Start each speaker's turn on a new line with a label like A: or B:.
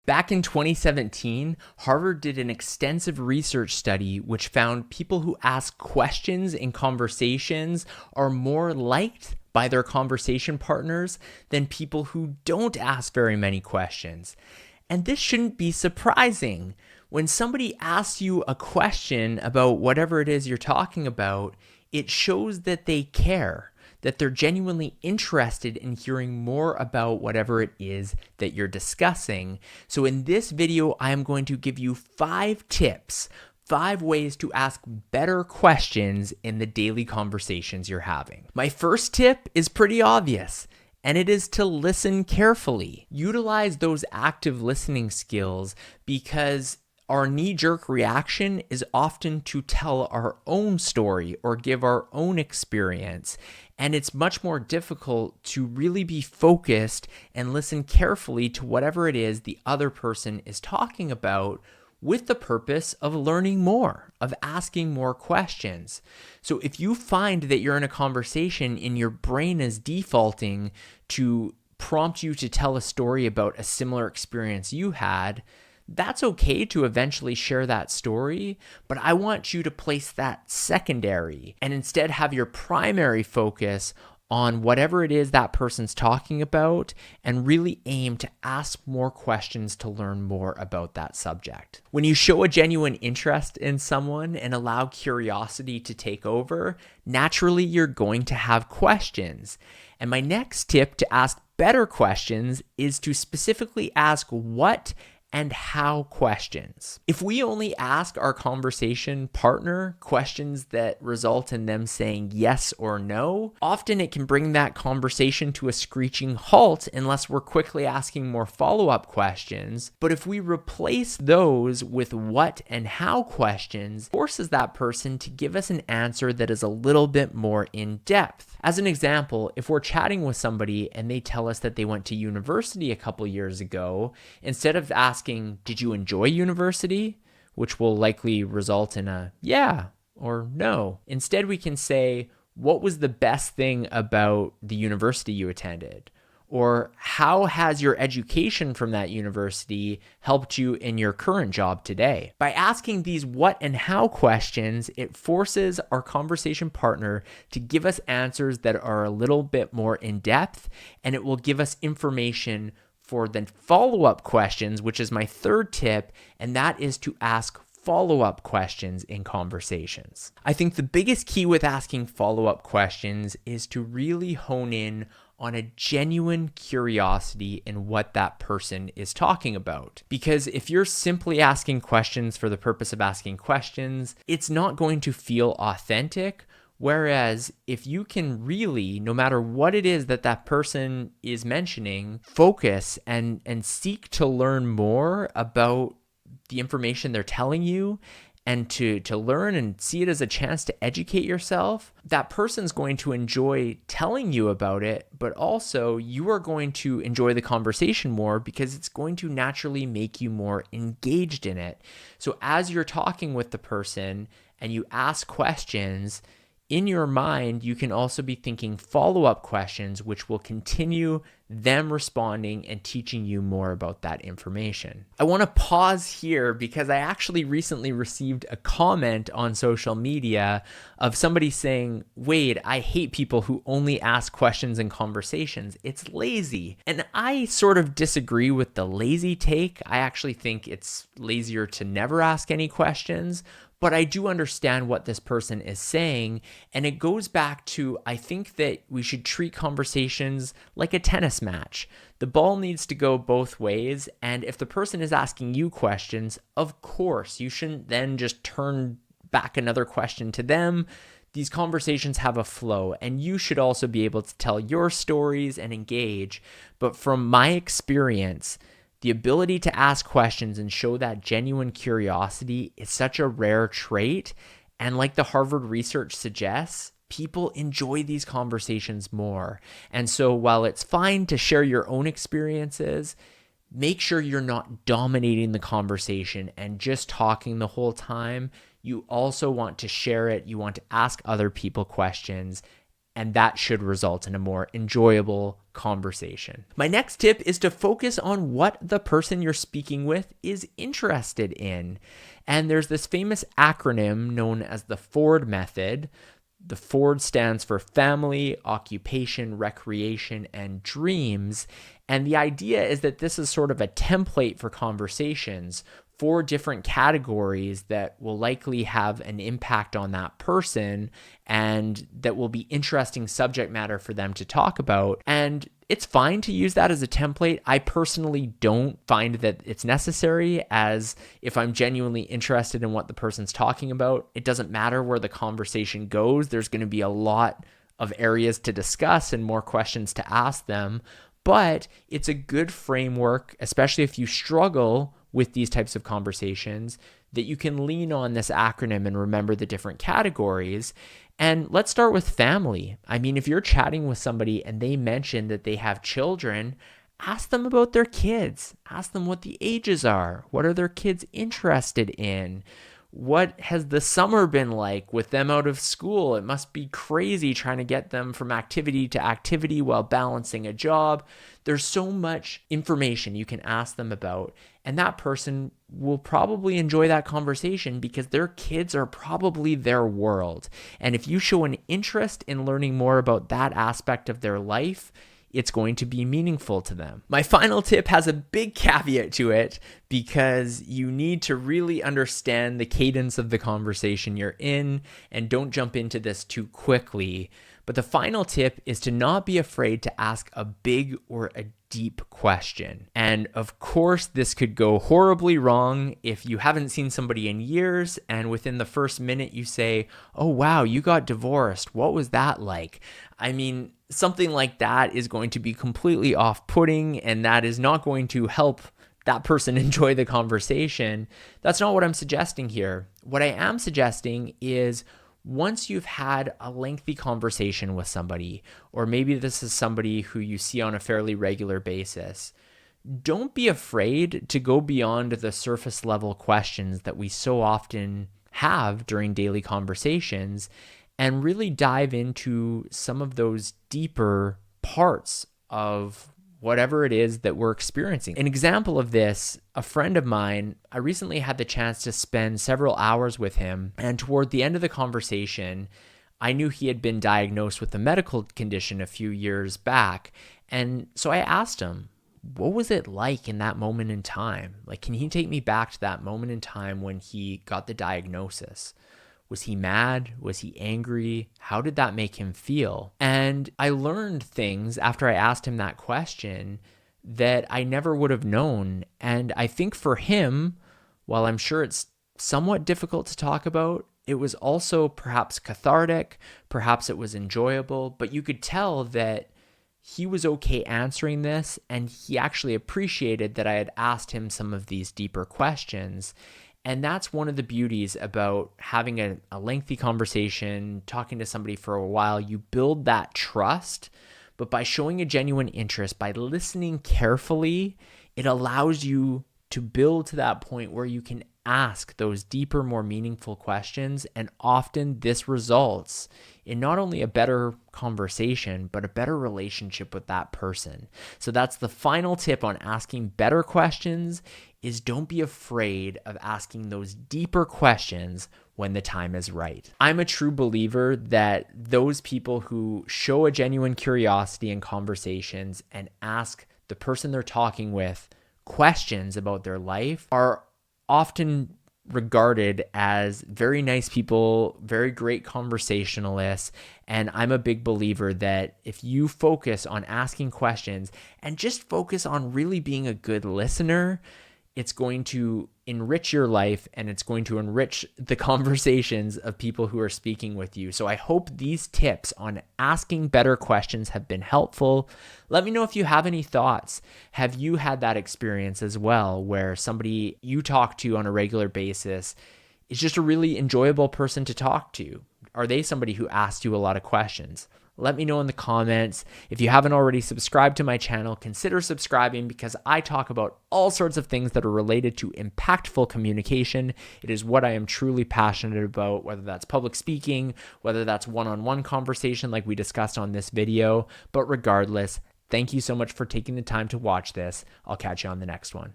A: Back in 2017, Harvard did an extensive research study which found people who ask questions in conversations are more liked by their conversation partners than people who don't ask very many questions. And this shouldn't be surprising. When somebody asks you a question about whatever it is you're talking about, it shows that they care, that they're genuinely interested in hearing more about whatever it is that you're discussing. So in this video, I am going to give you 5 tips, 5 ways to ask better questions in the daily conversations you're having. My first tip is pretty obvious, and it is to listen carefully. Utilize those active listening skills because our knee-jerk reaction is often to tell our own story or give our own experience. And it's much more difficult to really be focused and listen carefully to whatever it is the other person is talking about with the purpose of learning more, of asking more questions. So if you find that you're in a conversation and your brain is defaulting to prompt you to tell a story about a similar experience you had, that's okay to eventually share that story, but I want you to place that secondary and instead have your primary focus on whatever it is that person's talking about and really aim to ask more questions to learn more about that subject. When you show a genuine interest in someone and allow curiosity to take over, naturally you're going to have questions. And my next tip to ask better questions is to specifically ask what and how questions. If we only ask our conversation partner questions that result in them saying yes or no, often it can bring that conversation to a screeching halt unless we're quickly asking more follow-up questions. But if we replace those with what and how questions, it forces that person to give us an answer that is a little bit more in depth. As an example, if we're chatting with somebody and they tell us that they went to university a couple years ago, instead of asking, did you enjoy university? Which will likely result in a yeah or no. Instead, we can say, what was the best thing about the university you attended? Or how has your education from that university helped you in your current job today? By asking these what and how questions, it forces our conversation partner to give us answers that are a little bit more in depth, and it will give us information for the follow-up questions, which is my third tip, and that is to ask follow-up questions in conversations. I think the biggest key with asking follow-up questions is to really hone in on a genuine curiosity in what that person is talking about. Because if you're simply asking questions for the purpose of asking questions, it's not going to feel authentic. Whereas if you can really, no matter what it is that that person is mentioning, focus and seek to learn more about the information they're telling you and to learn and see it as a chance to educate yourself, that person's going to enjoy telling you about it, but also you are going to enjoy the conversation more because it's going to naturally make you more engaged in it. So as you're talking with the person and you ask questions, in your mind, you can also be thinking follow-up questions, which will continue them responding and teaching you more about that information. I want to pause here because I actually recently received a comment on social media of somebody saying, Wade, I hate people who only ask questions in conversations. It's lazy. And I sort of disagree with the lazy take. I actually think it's lazier to never ask any questions. But I do understand what this person is saying, and it goes back to, I think that we should treat conversations like a tennis match. The ball needs to go both ways, and if the person is asking you questions, of course, you shouldn't then just turn back another question to them. These conversations have a flow, and you should also be able to tell your stories and engage. But from my experience, the ability to ask questions and show that genuine curiosity is such a rare trait. And like the Harvard research suggests, people enjoy these conversations more. And so while it's fine to share your own experiences, make sure you're not dominating the conversation and just talking the whole time. You also want to share it. You want to ask other people questions. and that should result in a more enjoyable conversation. My next tip is to focus on what the person you're speaking with is interested in. And there's this famous acronym known as the Ford method. The Ford stands for family, occupation, recreation, and dreams. And the idea is that this is sort of a template for conversations, 4 different categories that will likely have an impact on that person and that will be interesting subject matter for them to talk about. And it's fine to use that as a template. I personally don't find that it's necessary, as if I'm genuinely interested in what the person's talking about, it doesn't matter where the conversation goes. There's going to be a lot of areas to discuss and more questions to ask them. But it's a good framework, especially if you struggle with these types of conversations, that you can lean on this acronym and remember the different categories. And let's start with family. I mean, if you're chatting with somebody and they mention that they have children, ask them about their kids. Ask them what the ages are. What are their kids interested in? What has the summer been like with them out of school? It must be crazy trying to get them from activity to activity while balancing a job. There's so much information you can ask them about, and that person will probably enjoy that conversation because their kids are probably their world. And if you show an interest in learning more about that aspect of their life, it's going to be meaningful to them. My final tip has a big caveat to it because you need to really understand the cadence of the conversation you're in, and don't jump into this too quickly. But the final tip is to not be afraid to ask a big or a deep question. And of course, this could go horribly wrong if you haven't seen somebody in years and within the first minute you say, "Oh wow, you got divorced. What was that like?" I mean, something like that is going to be completely off-putting, and that is not going to help that person enjoy the conversation. That's not what I'm suggesting here. What I am suggesting is, once you've had a lengthy conversation with somebody, or maybe this is somebody who you see on a fairly regular basis, don't be afraid to go beyond the surface level questions that we so often have during daily conversations and really dive into some of those deeper parts of whatever it is that we're experiencing. An example of this, a friend of mine, I recently had the chance to spend several hours with him, and toward the end of the conversation, I knew he had been diagnosed with a medical condition a few years back. And so I asked him, what was it like in that moment in time? Like, can he take me back to that moment in time when he got the diagnosis? Was he mad? Was he angry? How did that make him feel? And I learned things after I asked him that question that I never would have known. And I think for him, while I'm sure it's somewhat difficult to talk about, it was also perhaps cathartic, perhaps it was enjoyable, but you could tell that he was okay answering this, and he actually appreciated that I had asked him some of these deeper questions. And that's one of the beauties about having a lengthy conversation, talking to somebody for a while. You build that trust, but by showing a genuine interest, by listening carefully, it allows you to build to that point where you can ask those deeper, more meaningful questions. And often this results in not only a better conversation, but a better relationship with that person. So that's the final tip on asking better questions, is don't be afraid of asking those deeper questions when the time is right. I'm a true believer that those people who show a genuine curiosity in conversations and ask the person they're talking with questions about their life are often regarded as very nice people, very great conversationalists. And I'm a big believer that if you focus on asking questions and just focus on really being a good listener, it's going to enrich your life, and it's going to enrich the conversations of people who are speaking with you. So I hope these tips on asking better questions have been helpful. Let me know if you have any thoughts. Have you had that experience as well, where somebody you talk to on a regular basis is just a really enjoyable person to talk to? Are they somebody who asks you a lot of questions? Let me know in the comments. If you haven't already subscribed to my channel, consider subscribing because I talk about all sorts of things that are related to impactful communication. It is what I am truly passionate about, whether that's public speaking, whether that's one-on-one conversation like we discussed on this video. But regardless, thank you so much for taking the time to watch this. I'll catch you on the next one.